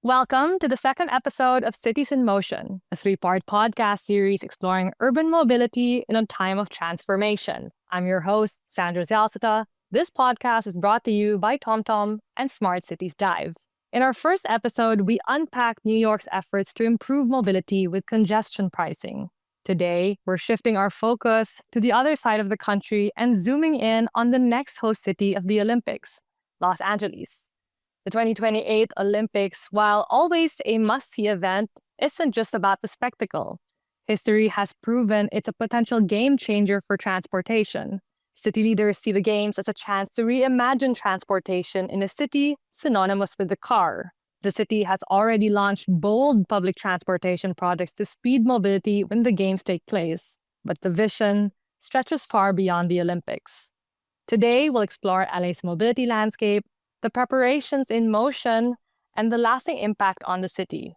Welcome to the second episode of Cities in Motion, a three-part podcast series exploring urban mobility in a time of transformation. I'm your host, Sandra Zalsata. This podcast is brought to you by TomTom and Smart Cities Dive. In our first episode, we unpacked New York's efforts to improve mobility with congestion pricing. Today, we're shifting our focus to the other side of the country and zooming in on the next host city of the Olympics, Los Angeles. The 2028 Olympics, while always a must-see event, isn't just about the spectacle. History has proven it's a potential game changer for transportation. City leaders see the Games as a chance to reimagine transportation in a city synonymous with the car. The city has already launched bold public transportation projects to speed mobility when the Games take place, but the vision stretches far beyond the Olympics. Today, we'll explore LA's mobility landscape, the preparations in motion, and the lasting impact on the city.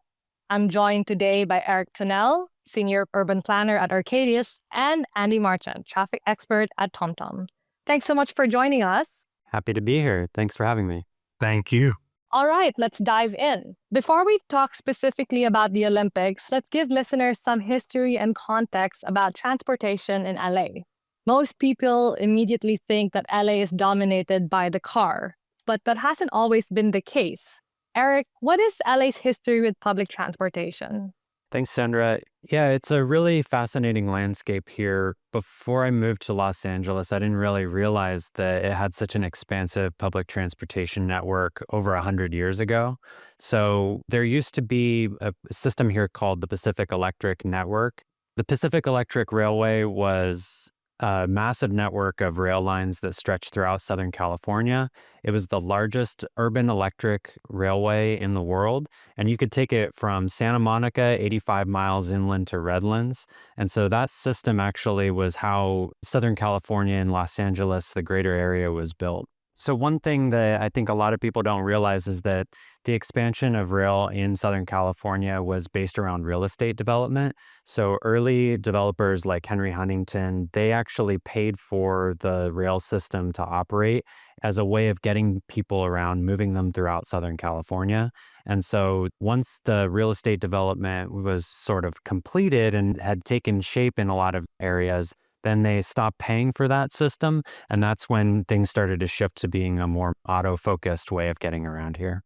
I'm joined today by Eric Tunnell, Senior Urban Planner at Arcadis, and Andy Marchant, Traffic Expert at TomTom. Thanks so much for joining us. Happy to be here. Thanks for having me. Thank you. All right, let's dive in. Before we talk specifically about the Olympics, let's give listeners some history and context about transportation in LA. Most people immediately think that LA is dominated by the car, but that hasn't always been the case. Eric, what is LA's history with public transportation? Thanks, Sandra. Yeah, it's a really fascinating landscape here. Before I moved to Los Angeles, I didn't really realize that it had such an expansive public transportation network over 100 years ago. So there used to be a system here called the Pacific Electric Network. The Pacific Electric Railway was a massive network of rail lines that stretched throughout Southern California. It was the largest urban electric railway in the world, and you could take it from Santa Monica, 85 miles inland to Redlands. And so that system actually was how Southern California and Los Angeles, the greater area, was built. So one thing that I think a lot of people don't realize is that the expansion of rail in Southern California was based around real estate development. So early developers like Henry Huntington, they actually paid for the rail system to operate as a way of getting people around, moving them throughout Southern California. And so once the real estate development was sort of completed and had taken shape in a lot of areas, then they stopped paying for that system. And that's when things started to shift to being a more auto-focused way of getting around here.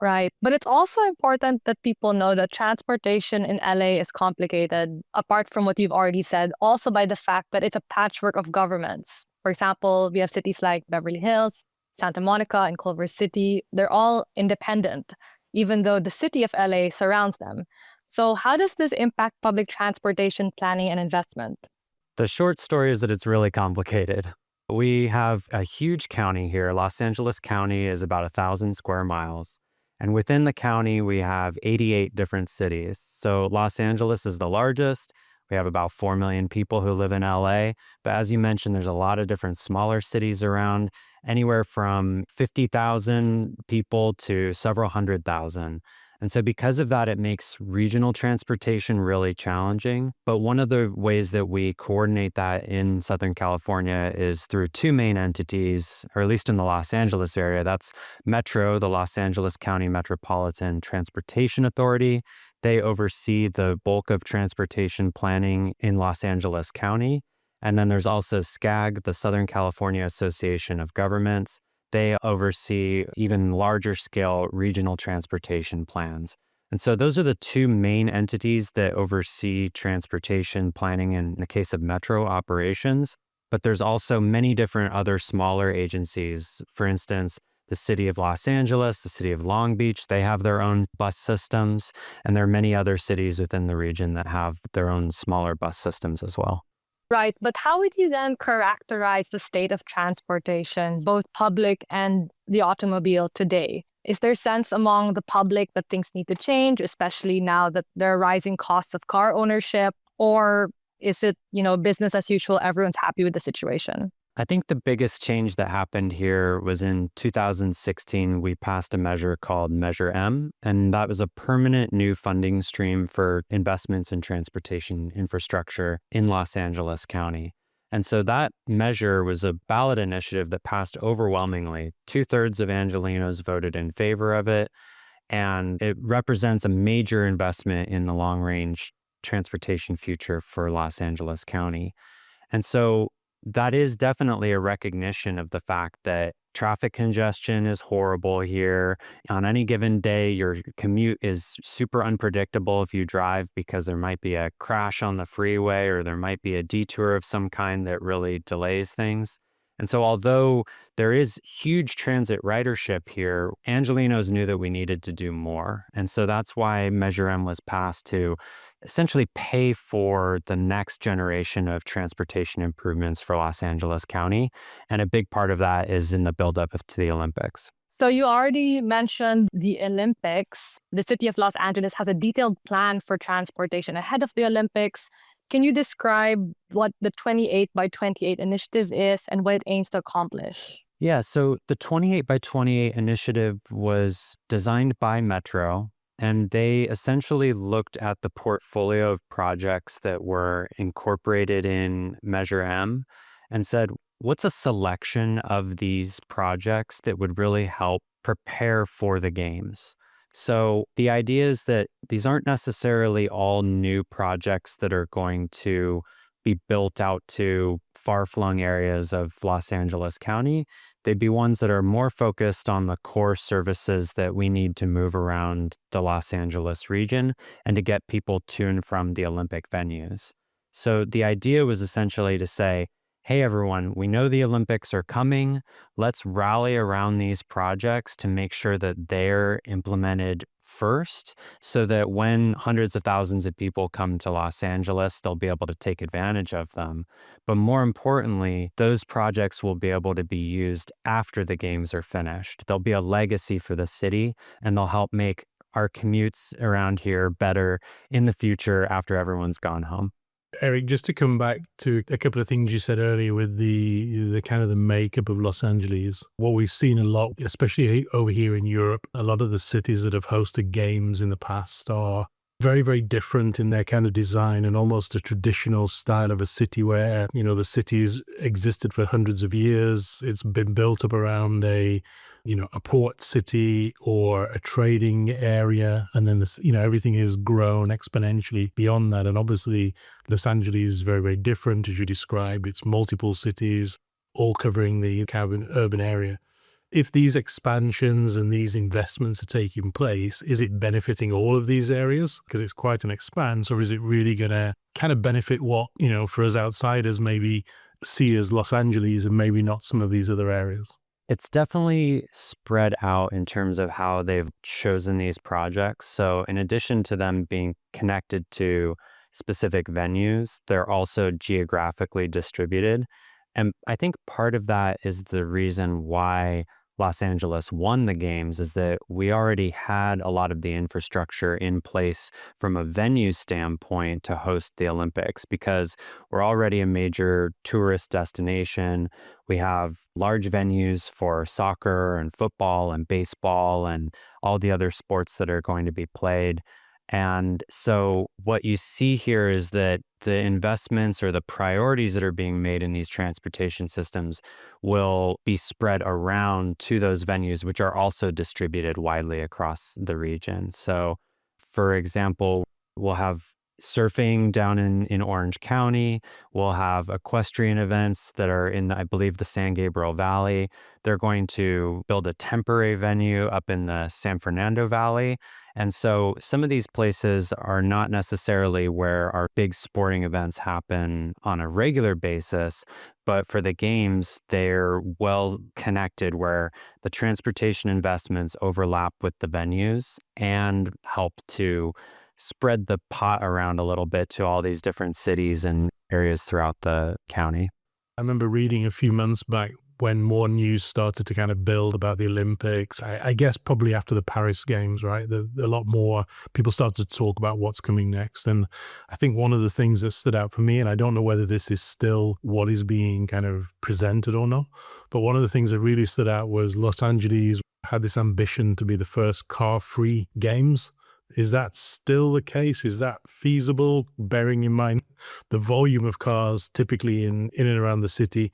Right. But it's also important that people know that transportation in LA is complicated, apart from what you've already said, also by the fact that it's a patchwork of governments. For example, we have cities like Beverly Hills, Santa Monica, and Culver City. They're all independent, even though the city of LA surrounds them. So how does this impact public transportation planning and investment? The short story is that it's really complicated. We have a huge county here. Los Angeles County is about 1,000 square miles. And within the county, we have 88 different cities. So Los Angeles is the largest. We have about 4 million people who live in LA. But as you mentioned, there's a lot of different smaller cities around, anywhere from 50,000 people to several hundred thousand. And so because of that, it makes regional transportation really challenging. But one of the ways that we coordinate that in Southern California is through two main entities, or at least in the Los Angeles area. That's Metro, the Los Angeles County Metropolitan Transportation Authority. They oversee the bulk of transportation planning in Los Angeles County. And then there's also SCAG, the Southern California Association of Governments. They oversee even larger scale regional transportation plans. And so those are the two main entities that oversee transportation planning in the case of metro operations. But there's also many different other smaller agencies. For instance, the city of Los Angeles, the city of Long Beach, they have their own bus systems. And there are many other cities within the region that have their own smaller bus systems as well. Right, but how would you then characterize the state of transportation, both public and the automobile today? Is there a sense among the public that things need to change, especially now that there are rising costs of car ownership? Or is it, business as usual, everyone's happy with the situation? I think the biggest change that happened here was in 2016, we passed a measure called Measure M, and that was a permanent new funding stream for investments in transportation infrastructure in Los Angeles County. And so that measure was a ballot initiative that passed overwhelmingly. 2/3 of Angelenos voted in favor of it. And it represents a major investment in the long range transportation future for Los Angeles County. And so that is definitely a recognition of the fact that traffic congestion is horrible here. On any given day, your commute is super unpredictable if you drive because there might be a crash on the freeway or there might be a detour of some kind that really delays things. And so, although there is huge transit ridership here, Angelenos knew that we needed to do more. And so that's why Measure M was passed to essentially pay for the next generation of transportation improvements for Los Angeles County. And a big part of that is in the buildup to the Olympics. So you already mentioned the Olympics. The city of Los Angeles has a detailed plan for transportation ahead of the Olympics. Can you describe what the 28 by 28 initiative is and what it aims to accomplish? Yeah, so the 28 by 28 initiative was designed by Metro, and they essentially looked at the portfolio of projects that were incorporated in Measure M and said, what's a selection of these projects that would really help prepare for the games? So the idea is that these aren't necessarily all new projects that are going to be built out to far-flung areas of Los Angeles County. They'd be ones that are more focused on the core services that we need to move around the Los Angeles region and to get people to and from the Olympic venues. So the idea was essentially to say, hey, everyone, we know the Olympics are coming. Let's rally around these projects to make sure that they're implemented first so that when hundreds of thousands of people come to Los Angeles, they'll be able to take advantage of them. But more importantly, those projects will be able to be used after the games are finished. They'll be a legacy for the city, and they'll help make our commutes around here better in the future after everyone's gone home. Eric, just to come back to a couple of things you said earlier with the kind of the makeup of Los Angeles, what we've seen a lot, especially over here in Europe, a lot of the cities that have hosted games in the past are very, very different in their kind of design and almost a traditional style of a city where, the city's existed for hundreds of years. It's been built up around a port city or a trading area. And then everything has grown exponentially beyond that. And obviously Los Angeles is very, very different as you described. It's multiple cities all covering the kind of urban area. If these expansions and these investments are taking place, is it benefiting all of these areas? Because it's quite an expanse, or is it really going to kind of benefit what, for us outsiders, maybe see as Los Angeles and maybe not some of these other areas? It's definitely spread out in terms of how they've chosen these projects. So in addition to them being connected to specific venues, they're also geographically distributed. And I think part of that is the reason why Los Angeles won the games is that we already had a lot of the infrastructure in place from a venue standpoint to host the Olympics because we're already a major tourist destination. We have large venues for soccer and football and baseball and all the other sports that are going to be played. And so what you see here is that the investments or the priorities that are being made in these transportation systems will be spread around to those venues, which are also distributed widely across the region. So, for example, we'll have surfing down in Orange County. We'll have equestrian events that are in, I believe, the San Gabriel Valley. They're going to build a temporary venue up in the San Fernando Valley. And so some of these places are not necessarily where our big sporting events happen on a regular basis, but for the games, they're well connected where the transportation investments overlap with the venues and help to spread the pot around a little bit to all these different cities and areas throughout the county. I remember reading a few months back when more news started to kind of build about the Olympics. I guess probably after the Paris Games, right? A lot more people started to talk about what's coming next. And I think one of the things that stood out for me, and I don't know whether this is still what is being kind of presented or not, but one of the things that really stood out was Los Angeles had this ambition to be the first car-free games. Is that still the case? Is that feasible, bearing in mind the volume of cars typically in and around the city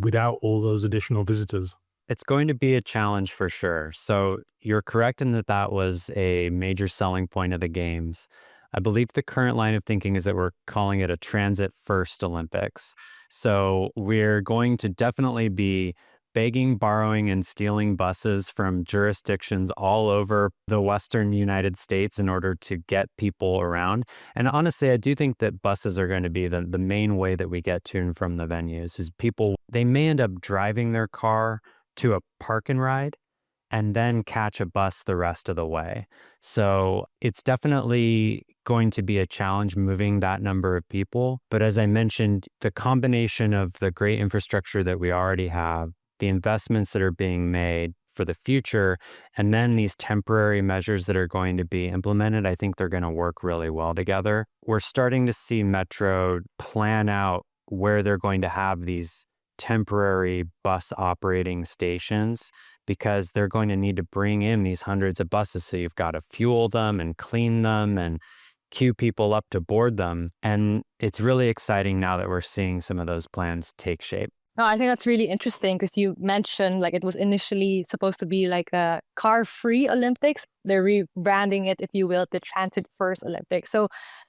without all those additional visitors? It's going to be a challenge for sure. So you're correct in that that was a major selling point of the games. I believe the current line of thinking is that we're calling it a transit first Olympics. So we're going to definitely be begging, borrowing, and stealing buses from jurisdictions all over the Western United States in order to get people around. And honestly, I do think that buses are going to be the main way that we get to and from the venues. Is people, they may end up driving their car to a park and ride and then catch a bus the rest of the way. So it's definitely going to be a challenge moving that number of people. But as I mentioned, the combination of the great infrastructure that we already have, the investments that are being made for the future, and then these temporary measures that are going to be implemented, I think they're going to work really well together. We're starting to see Metro plan out where they're going to have these temporary bus operating stations because they're going to need to bring in these hundreds of buses. So you've got to fuel them and clean them and queue people up to board them. And it's really exciting now that we're seeing some of those plans take shape. No, I think that's really interesting because you mentioned like it was initially supposed to be like a car-free Olympics. They're rebranding it, if you will, the Transit First Olympics. So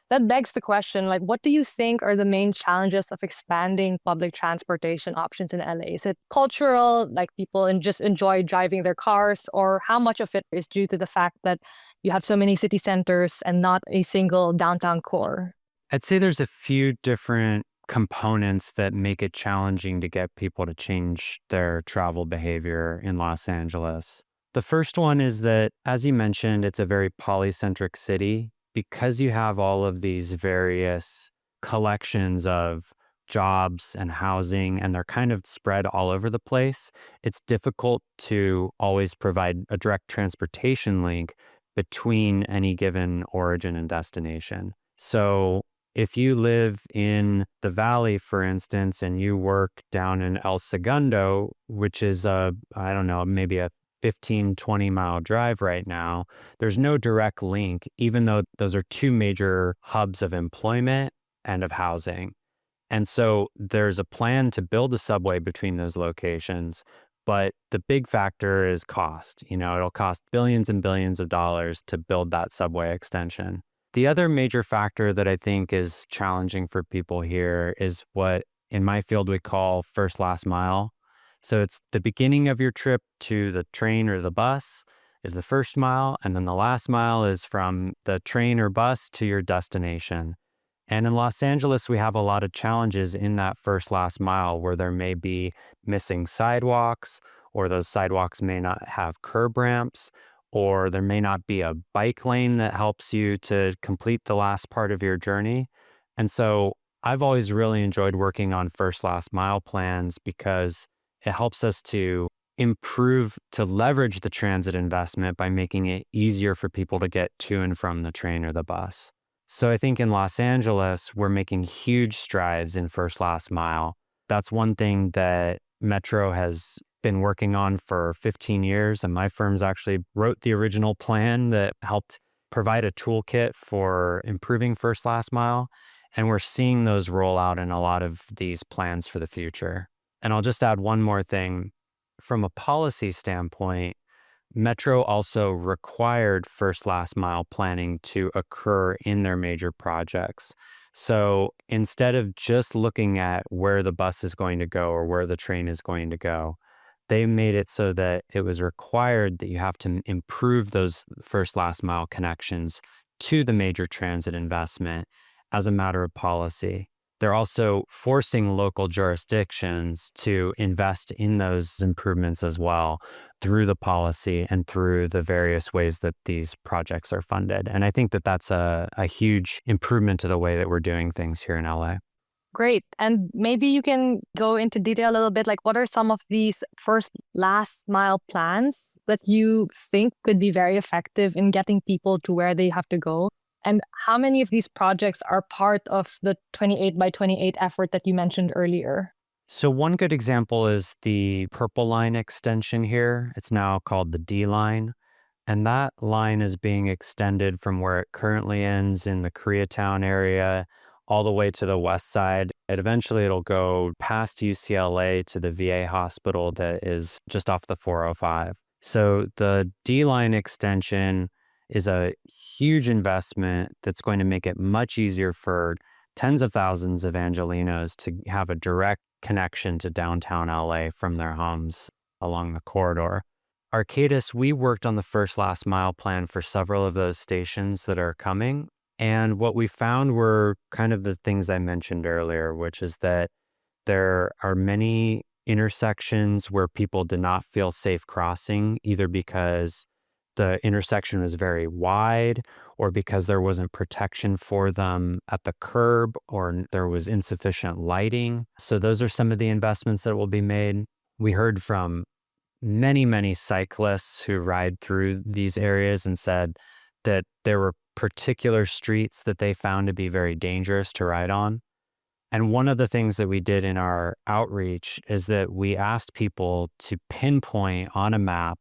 that begs the question, like, what do you think are the main challenges of expanding public transportation options in LA? Is it cultural, like people just enjoy driving their cars, or how much of it is due to the fact that you have so many city centers and not a single downtown core? I'd say there's a few different components that make it challenging to get people to change their travel behavior in Los Angeles. The first one is that, as you mentioned, it's a very polycentric city. Because you have all of these various collections of jobs and housing, and they're kind of spread all over the place, it's difficult to always provide a direct transportation link between any given origin and destination. So if you live in the Valley, for instance, and you work down in El Segundo, which is maybe a 15, 20 mile drive right now, there's no direct link, even though those are two major hubs of employment and of housing. And so there's a plan to build a subway between those locations, but the big factor is cost. It'll cost billions and billions of dollars to build that subway extension. The other major factor that I think is challenging for people here is what in my field we call first last mile. So it's the beginning of your trip to the train or the bus is the first mile, and then the last mile is from the train or bus to your destination. And in Los Angeles, we have a lot of challenges in that first last mile where there may be missing sidewalks, or those sidewalks may not have curb ramps, or there may not be a bike lane that helps you to complete the last part of your journey. And so I've always really enjoyed working on first last mile plans because it helps us to leverage the transit investment by making it easier for people to get to and from the train or the bus. So I think in Los Angeles, we're making huge strides in first last mile. That's one thing that Metro has been working on for 15 years, and my firm's actually wrote the original plan that helped provide a toolkit for improving first last mile. And we're seeing those roll out in a lot of these plans for the future. And I'll just add one more thing. From a policy standpoint, Metro also required first last mile planning to occur in their major projects. So instead of just looking at where the bus is going to go or where the train is going to go, they made it so that it was required that you have to improve those first last mile connections to the major transit investment as a matter of policy. They're also forcing local jurisdictions to invest in those improvements as well through the policy and through the various ways that these projects are funded. And I think that that's a huge improvement to the way that we're doing things here in LA. Great. And maybe you can go into detail a little bit, like what are some of these first last mile plans that you think could be very effective in getting people to where they have to go? And how many of these projects are part of the 28 by 28 effort that you mentioned earlier? So one good example is the Purple Line extension here. It's now called the D Line. And that line is being extended from where it currently ends in the Koreatown area all the way to the west side. Eventually, it'll go past UCLA to the VA hospital that is just off the 405. So the D-line extension is a huge investment that's going to make it much easier for tens of thousands of Angelenos to have a direct connection to downtown LA from their homes along the corridor. Arcadis, we worked on the first last mile plan for several of those stations that are coming. And what we found were kind of the things I mentioned earlier, which is that there are many intersections where people did not feel safe crossing, either because the intersection was very wide or because there wasn't protection for them at the curb or there was insufficient lighting. So those are some of the investments that will be made. We heard from many, many cyclists who ride through these areas and said that there were particular streets that they found to be very dangerous to ride on. And one of the things that we did in our outreach is that we asked people to pinpoint on a map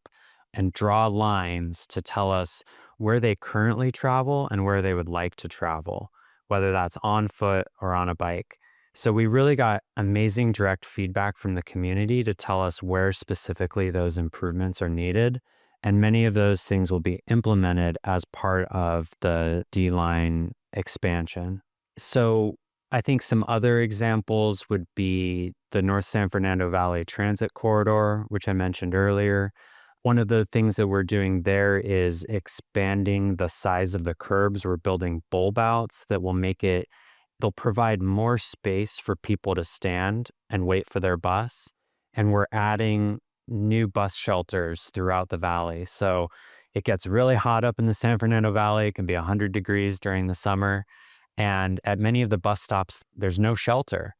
and draw lines to tell us where they currently travel and where they would like to travel, whether that's on foot or on a bike. So we really got amazing direct feedback from the community to tell us where specifically those improvements are needed. And many of those things will be implemented as part of the D-line expansion. So I think some other examples would be the North San Fernando Valley Transit Corridor, which I mentioned earlier. One of the things that we're doing there is expanding the size of the curbs. We're building bulb outs that will they'll provide more space for people to stand and wait for their bus. And we're adding new bus shelters throughout the valley. So it gets really hot up in the San Fernando Valley. It can be 100 degrees during the summer. And at many of the bus stops, there's no shelter.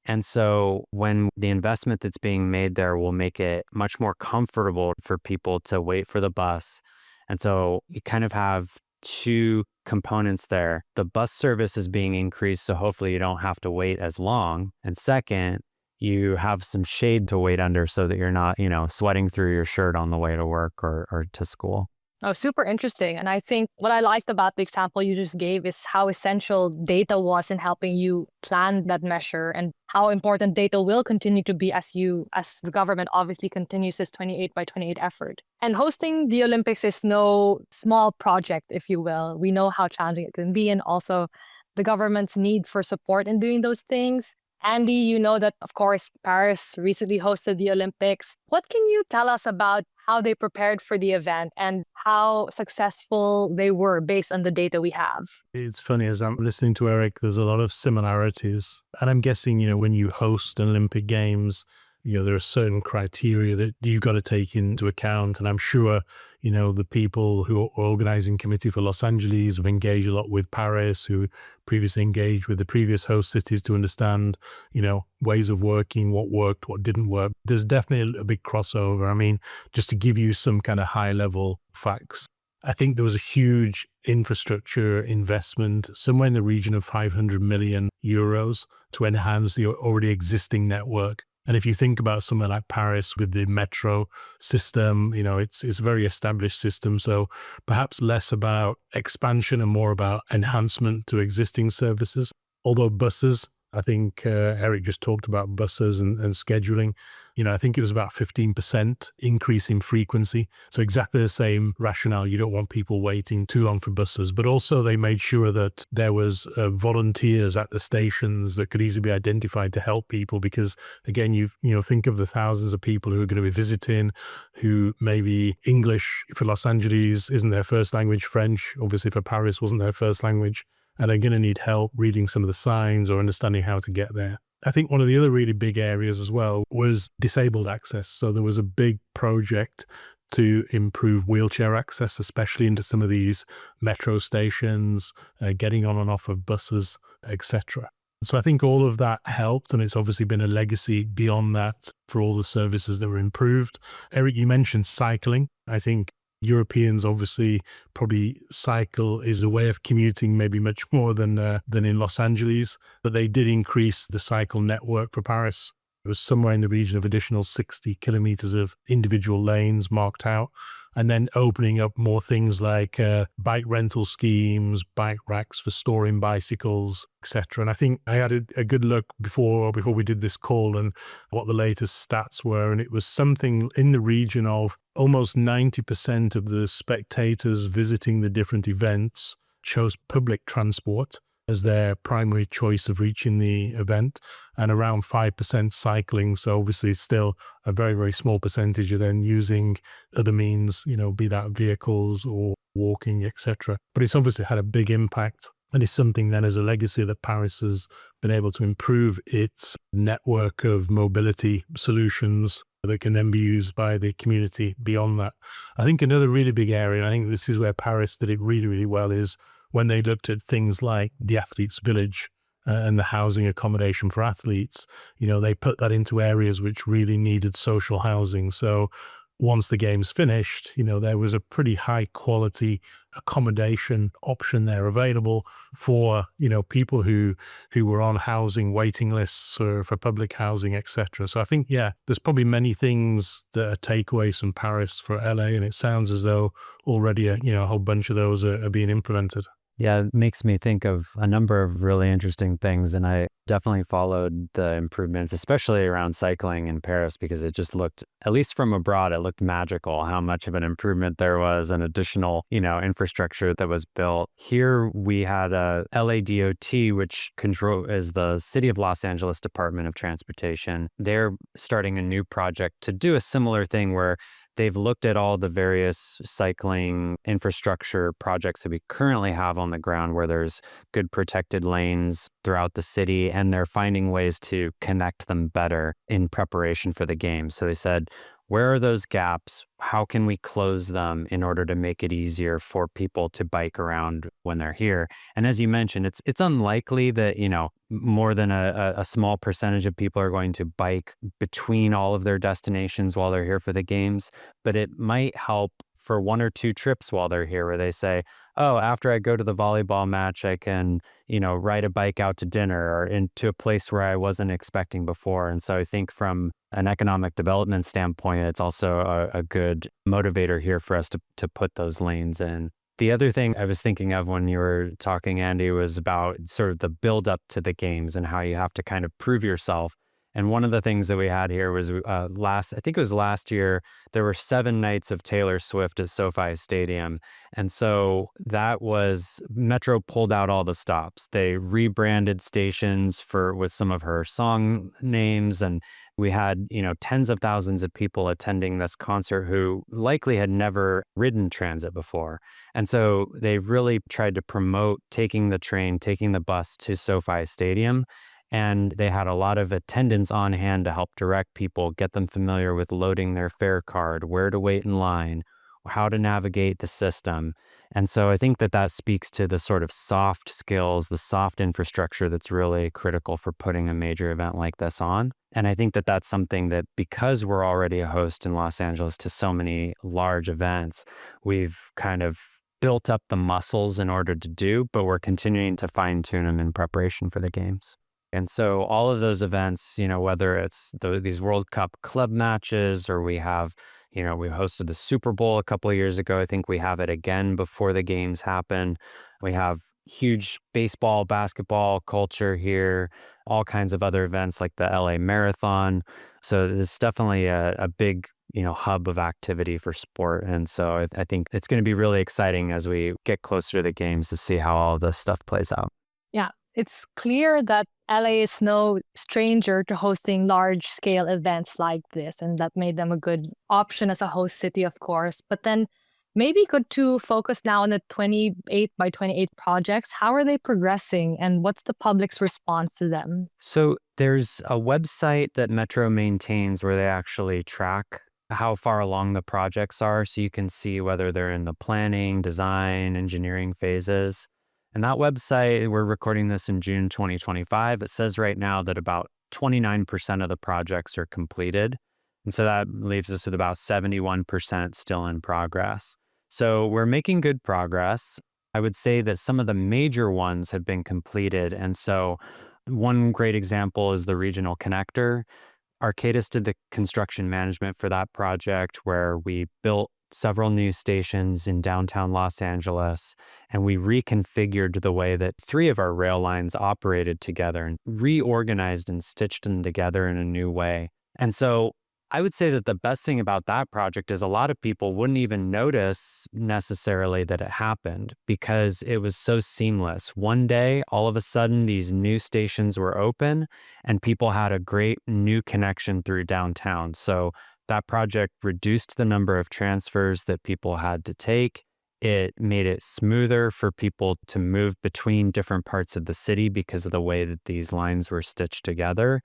And so when the investment that's being made there will make it much more comfortable for people to wait for the bus. And so you kind of have two components there. The bus service is being increased, so hopefully you don't have to wait as long. And second, you have some shade to wait under so that you're not, sweating through your shirt on the way to work or to school. Oh, super interesting. And I think what I liked about the example you just gave is how essential data was in helping you plan that measure and how important data will continue to be as the government obviously continues this 28 by 28 effort. And hosting the Olympics is no small project, if you will. We know how challenging it can be and also the government's need for support in doing those things. Andy, you know that, of course, Paris recently hosted the Olympics. What can you tell us about how they prepared for the event and how successful they were based on the data we have? It's funny, as I'm listening to Eric, there's a lot of similarities. And I'm guessing, when you host Olympic Games, there are certain criteria that you've got to take into account. And I'm sure, the people who are organizing committee for Los Angeles have engaged a lot with Paris, who previously engaged with the previous host cities to understand, ways of working, what worked, what didn't work. There's definitely a big crossover. I mean, just to give you some kind of high level facts, I think there was a huge infrastructure investment, somewhere in the region of 500 million euros to enhance the already existing network. And if you think about somewhere like Paris with the metro system, it's a very established system. So perhaps less about expansion and more about enhancement to existing services. Although buses, I think Eric just talked about buses and scheduling. I think it was about 15% increase in frequency. So exactly the same rationale. You don't want people waiting too long for buses, but also they made sure that there was volunteers at the stations that could easily be identified to help people. Because again, you think of the thousands of people who are going to be visiting, who maybe English for Los Angeles isn't their first language, French obviously for Paris wasn't their first language, and are going to need help reading some of the signs or understanding how to get there. I think one of the other really big areas as well was disabled access. So there was a big project to improve wheelchair access, especially into some of these metro stations, getting on and off of buses, etc. So I think all of that helped, and it's obviously been a legacy beyond that for all the services that were improved. Eric, you mentioned cycling. I think Europeans obviously probably cycle is a way of commuting maybe much more than in Los Angeles, but they did increase the cycle network for Paris. It was somewhere in the region of additional 60 kilometers of individual lanes marked out, and then opening up more things like bike rental schemes, bike racks for storing bicycles, etc. And I think I had a good look before we did this call and what the latest stats were, and it was something in the region of almost 90% of the spectators visiting the different events chose public transport as their primary choice of reaching the event, and around 5% cycling. So obviously it's still a very, very small percentage of then using other means, be that vehicles or walking, etc. But it's obviously had a big impact, and it's something then as a legacy that Paris has been able to improve its network of mobility solutions that can then be used by the community beyond that. I think another really big area, and I think this is where Paris did it really, really well, is when they looked at things like the athletes' village and the housing accommodation for athletes. They put that into areas which really needed social housing. So once the game's finished, there was a pretty high quality accommodation option there available for, people who were on housing waiting lists for public housing, etc. So I think, there's probably many things that are takeaways from Paris for LA, and it sounds as though already a whole bunch of those are being implemented. Yeah, it makes me think of a number of really interesting things. And I definitely followed the improvements, especially around cycling in Paris, because it just looked, at least from abroad, it looked magical how much of an improvement there was and additional, infrastructure that was built. Here we had a LADOT, which is the City of Los Angeles Department of Transportation. They're starting a new project to do a similar thing where they've looked at all the various cycling infrastructure projects that we currently have on the ground where there's good protected lanes throughout the city, and they're finding ways to connect them better in preparation for the game. So they said, where are those gaps? How can we close them in order to make it easier for people to bike around when they're here? And as you mentioned, it's unlikely that, more than a small percentage of people are going to bike between all of their destinations while they're here for the games, but it might help for one or two trips while they're here where they say, oh, after I go to the volleyball match, I can, ride a bike out to dinner or into a place where I wasn't expecting before. And so I think from an economic development standpoint, it's also a good motivator here for us to put those lanes in. The other thing I was thinking of when you were talking, Andy, was about sort of the build up to the games and how you have to kind of prove yourself. And one of the things that we had here was I think it was last year, there were 7 nights of Taylor Swift at SoFi Stadium. And so that was, Metro pulled out all the stops. They rebranded stations with some of her song names, and we had, tens of thousands of people attending this concert who likely had never ridden transit before. And so they really tried to promote taking the train, taking the bus to SoFi Stadium. And they had a lot of attendants on hand to help direct people, get them familiar with loading their fare card, where to wait in line, how to navigate the system. And so I think that speaks to the sort of soft skills, the soft infrastructure that's really critical for putting a major event like this on. And I think that that's something that, because we're already a host in Los Angeles to so many large events, we've kind of built up the muscles in order to do, but we're continuing to fine tune them in preparation for the games. And so all of those events, whether it's these World Cup club matches, or we have, we hosted the Super Bowl a couple of years ago. I think we have it again before the games happen. We have huge baseball, basketball culture here, all kinds of other events like the LA Marathon. So it's definitely a big, hub of activity for sport. And so I think it's going to be really exciting as we get closer to the games to see how all this stuff plays out. Yeah, it's clear that LA is no stranger to hosting large-scale events like this, and that made them a good option as a host city, of course. But then maybe good to focus now on the 28 by 28 projects. How are they progressing, and what's the public's response to them? So there's a website that Metro maintains where they actually track how far along the projects are, so you can see whether they're in the planning, design, engineering phases. And that website, we're recording this in June 2025, it says right now that about 29% of the projects are completed. And so that leaves us with about 71% still in progress. So we're making good progress. I would say that some of the major ones have been completed. And so one great example is the regional connector. Arcadis did the construction management for that project, where we built several new stations in downtown Los Angeles, and we reconfigured the way that 3 of our rail lines operated together and reorganized and stitched them together in a new way. And so I would say that the best thing about that project is a lot of people wouldn't even notice necessarily that it happened because it was so seamless. One day, all of a sudden, these new stations were open and people had a great new connection through downtown. So that project reduced the number of transfers that people had to take. It made it smoother for people to move between different parts of the city because of the way that these lines were stitched together.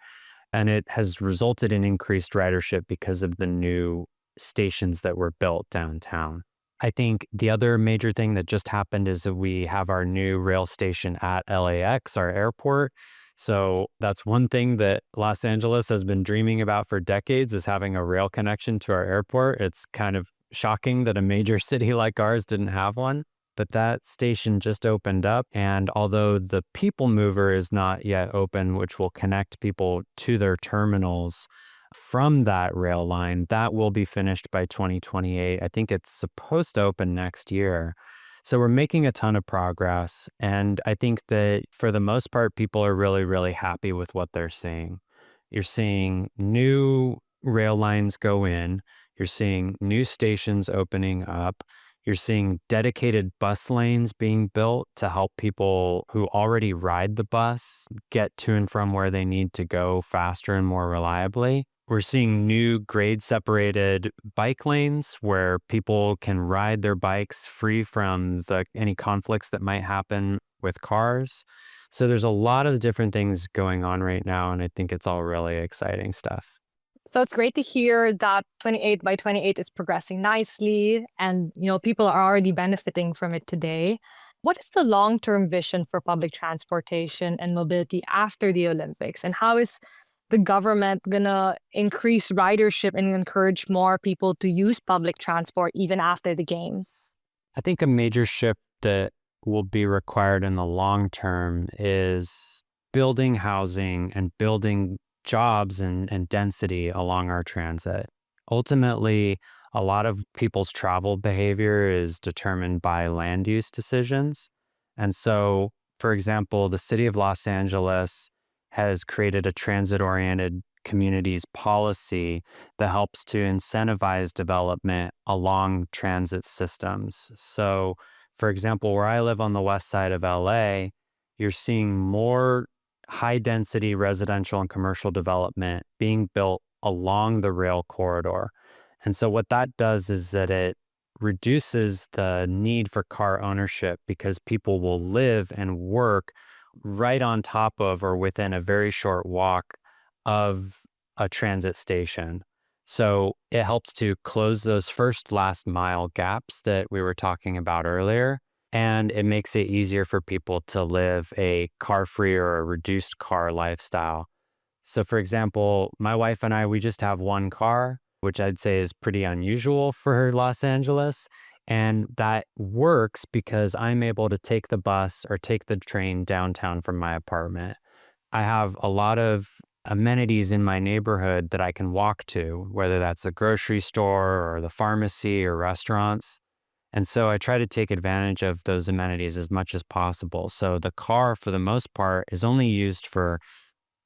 And it has resulted in increased ridership because of the new stations that were built downtown. I think the other major thing that just happened is that we have our new rail station at LAX, our airport. So that's one thing that Los Angeles has been dreaming about for decades, is having a rail connection to our airport. It's kind of shocking that a major city like ours didn't have one. But that station just opened up, and although the people mover is not yet open, which will connect people to their terminals from that rail line, that will be finished by 2028. I think it's supposed to open next year. So we're making a ton of progress, and I think that for the most part, people are really, really happy with what they're seeing. You're seeing new rail lines go in, you're seeing new stations opening up, you're seeing dedicated bus lanes being built to help people who already ride the bus get to and from where they need to go faster and more reliably. We're seeing new grade-separated bike lanes where people can ride their bikes free from any conflicts that might happen with cars. So there's a lot of different things going on right now, and I think it's all really exciting stuff. So it's great to hear that 28 by 28 is progressing nicely and, people are already benefiting from it today. What is the long-term vision for public transportation and mobility after the Olympics? And how is the government going to increase ridership and encourage more people to use public transport even after the games? I think a major shift that will be required in the long term is building housing and building jobs and density along our transit. Ultimately, a lot of people's travel behavior is determined by land use decisions. And so, for example, the city of Los Angeles has created a transit-oriented communities policy that helps to incentivize development along transit systems. So, for example, where I live on the west side of LA, you're seeing more high-density residential and commercial development being built along the rail corridor. And so what that does is that it reduces the need for car ownership because people will live and work right on top of or within a very short walk of a transit station. So it helps to close those first last mile gaps that we were talking about earlier. And it makes it easier for people to live a car-free or a reduced car lifestyle. So for example, my wife and I, we just have one car, which I'd say is pretty unusual for Los Angeles. And that works because I'm able to take the bus or take the train downtown from my apartment. I have a lot of amenities in my neighborhood that I can walk to, whether that's a grocery store or the pharmacy or restaurants. And so I try to take advantage of those amenities as much as possible. So the car, for the most part, is only used for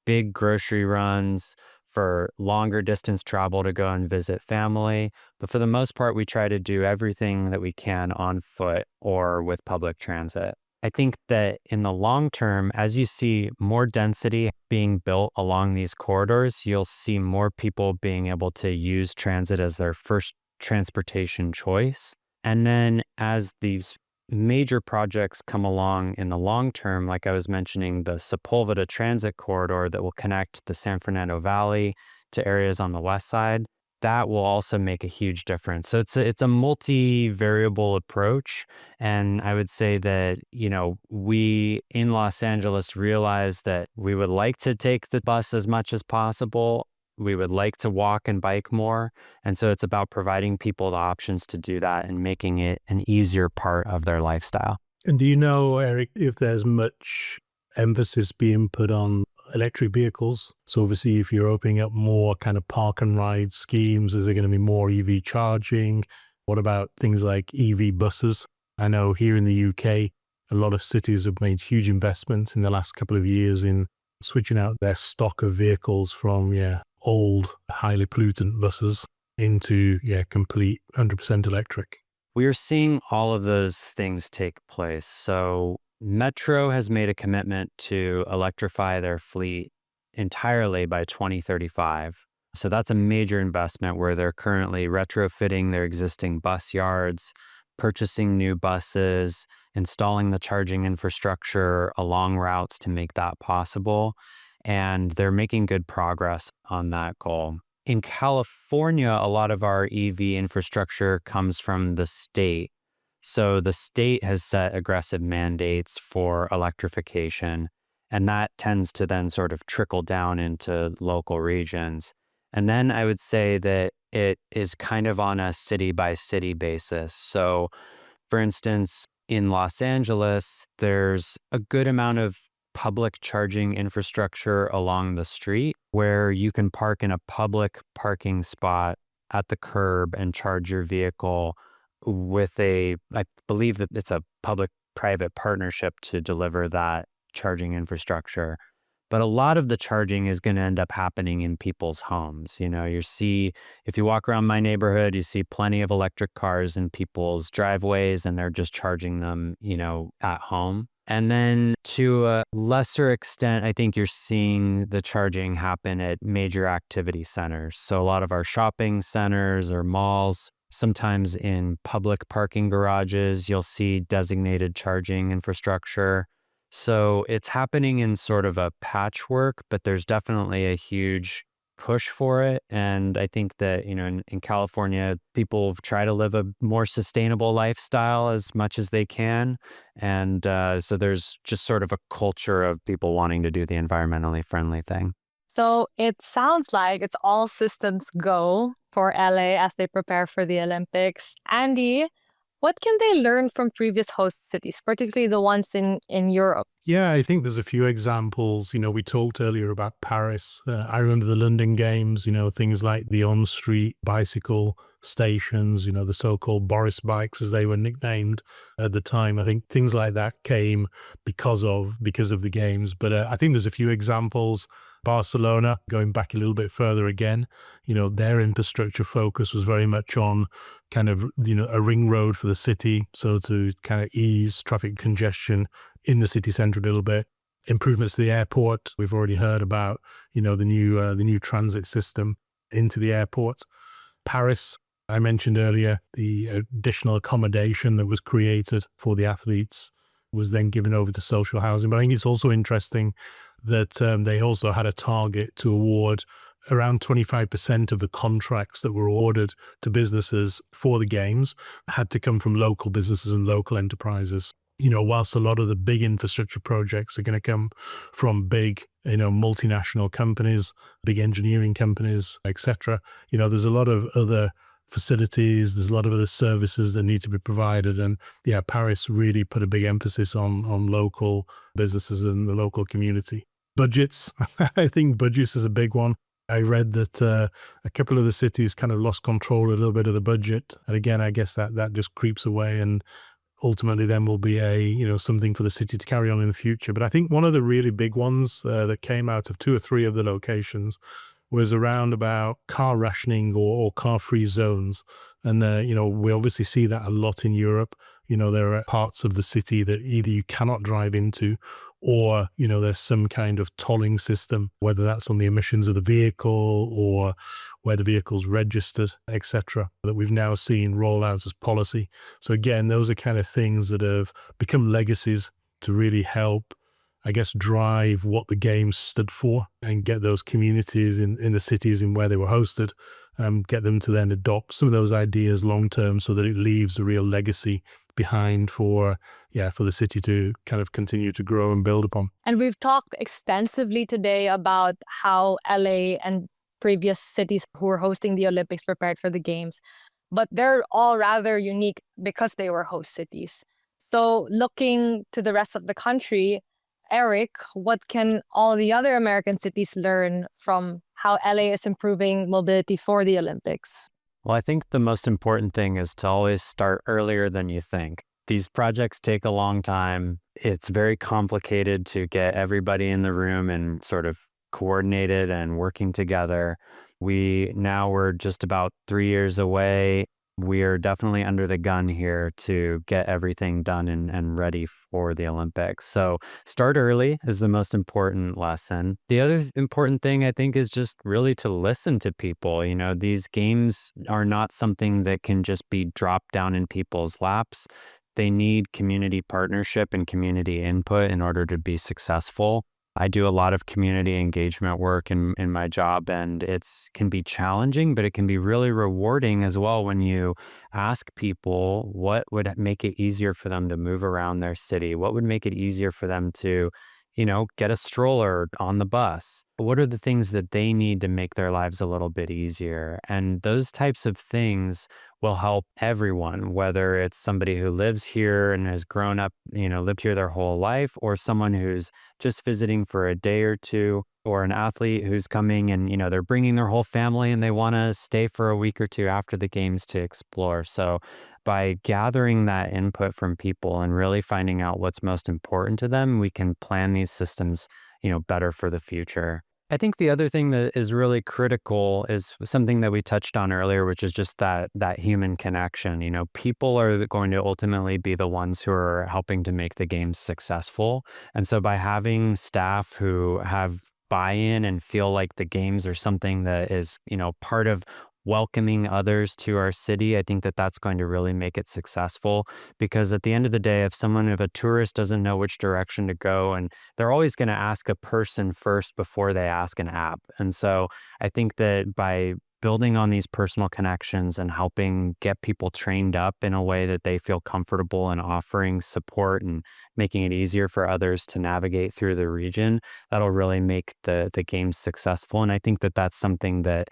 big grocery runs, for longer distance travel to go and visit family. But for the most part, we try to do everything that we can on foot or with public transit. I think that in the long term, as you see more density being built along these corridors, you'll see more people being able to use transit as their first transportation choice. And then as these major projects come along in the long term, like I was mentioning, the Sepulveda transit corridor that will connect the San Fernando Valley to areas on the west side, that will also make a huge difference. So it's a multi-variable approach. And I would say that, we in Los Angeles realize that we would like to take the bus as much as possible. We would like to walk and bike more. And so it's about providing people the options to do that and making it an easier part of their lifestyle. And do you know, Eric, if there's much emphasis being put on electric vehicles. So obviously, if you're opening up more kind of park and ride schemes, is there going to be more EV charging? What about things like EV buses? I know here in the UK, a lot of cities have made huge investments in the last couple of years in switching out their stock of vehicles from, old, highly pollutant buses into, complete 100% electric. We are seeing all of those things take place. So Metro has made a commitment to electrify their fleet entirely by 2035. So that's a major investment where they're currently retrofitting their existing bus yards, purchasing new buses, installing the charging infrastructure along routes to make that possible. And they're making good progress on that goal. In California, a lot of our EV infrastructure comes from the state. So the state has set aggressive mandates for electrification, and that tends to then sort of trickle down into local regions. And then I would say that it is kind of on a city by city basis. So for instance, in Los Angeles, there's a good amount of public charging infrastructure along the street where you can park in a public parking spot at the curb and charge your vehicle with I believe that it's a public-private partnership to deliver that charging infrastructure. But a lot of the charging is going to end up happening in people's homes. If you walk around my neighborhood, you see plenty of electric cars in people's driveways, and they're just charging them, at home. And then to a lesser extent, I think you're seeing the charging happen at major activity centers. So a lot of our shopping centers or malls, sometimes in public parking garages, you'll see designated charging infrastructure. So it's happening in sort of a patchwork, but there's definitely a huge push for it. And I think that, in California, people try to live a more sustainable lifestyle as much as they can. And so there's just sort of a culture of people wanting to do the environmentally friendly thing. So it sounds like it's all systems go for LA as they prepare for the Olympics. Andy, what can they learn from previous host cities, particularly the ones in Europe? Yeah, I think there's a few examples. We talked earlier about Paris. I remember the London Games, things like the on-street bicycle stations, the so-called Boris bikes, as they were nicknamed at the time. I think things like that came because of the games. But I think there's a few examples. Barcelona, going back a little bit further again, their infrastructure focus was very much on kind of, a ring road for the city. So to kind of ease traffic congestion in the city centre a little bit. Improvements to the airport. We've already heard about, the new transit system into the airport. Paris, I mentioned earlier, the additional accommodation that was created for the athletes was then given over to social housing. But I think it's also interesting that they also had a target to award around 25% of the contracts that were awarded to businesses for the games had to come from local businesses and local enterprises. Whilst a lot of the big infrastructure projects are going to come from big, multinational companies, big engineering companies, etc., there's a lot of other facilities, there's a lot of other services that need to be provided. And Paris really put a big emphasis on local businesses and the local community. Budgets, I think budgets is a big one. I read that a couple of the cities kind of lost control a little bit of the budget. And again, I guess that just creeps away and ultimately then will be something for the city to carry on in the future. But I think one of the really big ones that came out of 2 or 3 of the locations was around about car rationing or car-free zones. And, we obviously see that a lot in Europe. There are parts of the city that either you cannot drive into or, there's some kind of tolling system, whether that's on the emissions of the vehicle or where the vehicle's registered, etc., that we've now seen roll out as policy. So again, those are kind of things that have become legacies to really help, I guess, drive what the games stood for and get those communities in the cities in where they were hosted, get them to then adopt some of those ideas long term so that it leaves a real legacy behind for the city to kind of continue to grow and build upon. And we've talked extensively today about how LA and previous cities who were hosting the Olympics prepared for the games, but they're all rather unique because they were host cities. So looking to the rest of the country, Eric, what can all the other American cities learn from how LA is improving mobility for the Olympics? Well, I think the most important thing is to always start earlier than you think. These projects take a long time. It's very complicated to get everybody in the room and sort of coordinated and working together. We're just about 3 years away. We are definitely under the gun here to get everything done and ready for the Olympics. So start early is the most important lesson. The other important thing I think is just really to listen to people. You know, these games are not something that can just be dropped down in people's laps. They need community partnership and community input in order to be successful. I do a lot of community engagement work in my job, and it can be challenging, but it can be really rewarding as well when you ask people what would make it easier for them to move around their city, what would make it easier for them to, get a stroller on the bus. What are the things that they need to make their lives a little bit easier? And those types of things will help everyone, whether it's somebody who lives here and has grown up, lived here their whole life, or someone who's just visiting for a day or two, or an athlete who's coming and, they're bringing their whole family and they want to stay for a week or two after the games to explore. So by gathering that input from people and really finding out what's most important to them, we can plan these systems, better for the future. I think the other thing that is really critical is something that we touched on earlier, which is just that human connection. People are going to ultimately be the ones who are helping to make the games successful. And so by having staff who have buy-in and feel like the games are something that is, part of welcoming others to our city, I think that that's going to really make it successful. Because at the end of the day, if a tourist doesn't know which direction to go, and they're always going to ask a person first before they ask an app. And so I think that by building on these personal connections and helping get people trained up in a way that they feel comfortable and offering support and making it easier for others to navigate through the region, that'll really make the games successful. And I think that that's something that,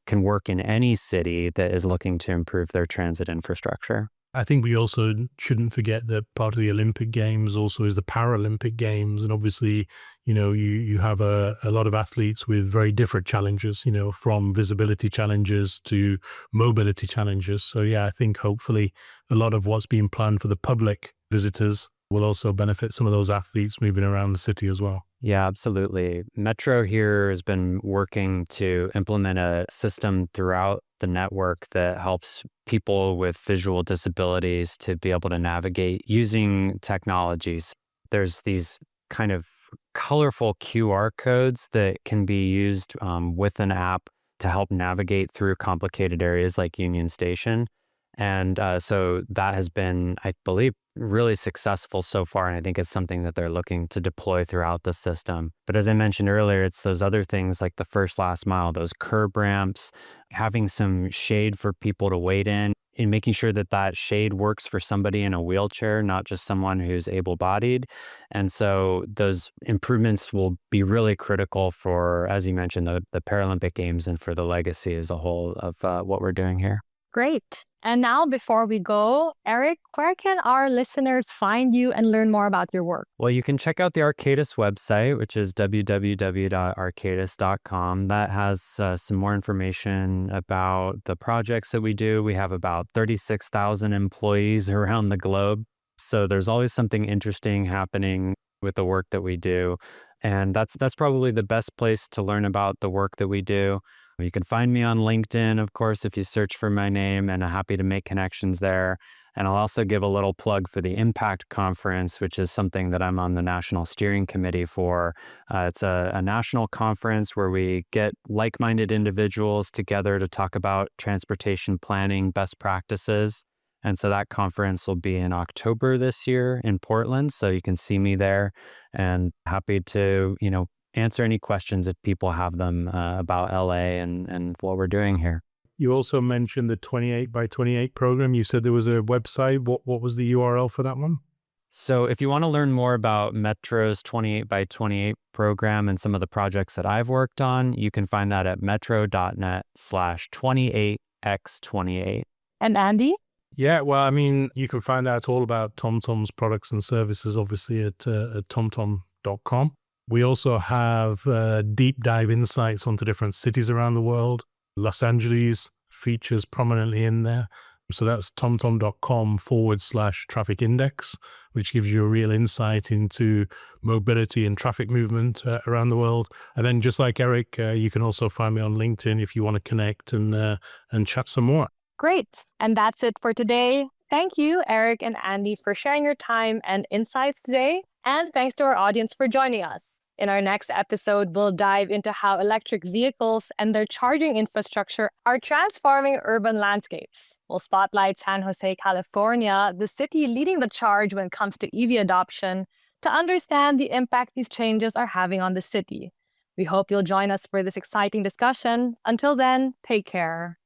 can work in any city that is looking to improve their transit infrastructure. I think we also shouldn't forget that part of the Olympic Games also is the Paralympic Games. And obviously, you have a lot of athletes with very different challenges, from visibility challenges to mobility challenges. So yeah, I think hopefully a lot of what's being planned for the public visitors will also benefit some of those athletes moving around the city as well. Yeah, absolutely. Metro here has been working to implement a system throughout the network that helps people with visual disabilities to be able to navigate using technologies. There's these kind of colorful QR codes that can be used with an app to help navigate through complicated areas like Union Station. And so that has been, I believe, really successful so far. And I think it's something that they're looking to deploy throughout the system. But as I mentioned earlier, it's those other things like the first last mile, those curb ramps, having some shade for people to wait in, and making sure that that shade works for somebody in a wheelchair, not just someone who's able-bodied. And so those improvements will be really critical for, as you mentioned, the Paralympic Games and for the legacy as a whole of what we're doing here. Great. And now, before we go, Eric, where can our listeners find you and learn more about your work? Well, you can check out the Arcadis website, which is www.arcadis.com. That has some more information about the projects that we do. We have about 36,000 employees around the globe. So there's always something interesting happening with the work that we do. And that's probably the best place to learn about the work that we do. You can find me on LinkedIn, of course, if you search for my name, and I'm happy to make connections there. And I'll also give a little plug for the Impact Conference, which is something that I'm on the National Steering Committee for. It's a national conference where we get like-minded individuals together to talk about transportation planning best practices. And so that conference will be in October this year in Portland. So you can see me there, and happy to, answer any questions if people have them about LA and what we're doing here. You also mentioned the 28 by 28 program. You said there was a website. What was the URL for that one? So if you want to learn more about Metro's 28 by 28 program and some of the projects that I've worked on, you can find that at metro.net/28x28. And Andy? Yeah, well, you can find out all about TomTom's products and services, obviously, at TomTom tomtom.com. We also have deep dive insights onto different cities around the world. Los Angeles features prominently in there. So that's tomtom.com/traffic index, which gives you a real insight into mobility and traffic movement around the world. And then just like Eric, you can also find me on LinkedIn if you want to connect and chat some more. Great. And that's it for today. Thank you, Eric and Andy, for sharing your time and insights today. And thanks to our audience for joining us. In our next episode, we'll dive into how electric vehicles and their charging infrastructure are transforming urban landscapes. We'll spotlight San Jose, California, the city leading the charge when it comes to EV adoption, to understand the impact these changes are having on the city. We hope you'll join us for this exciting discussion. Until then, take care.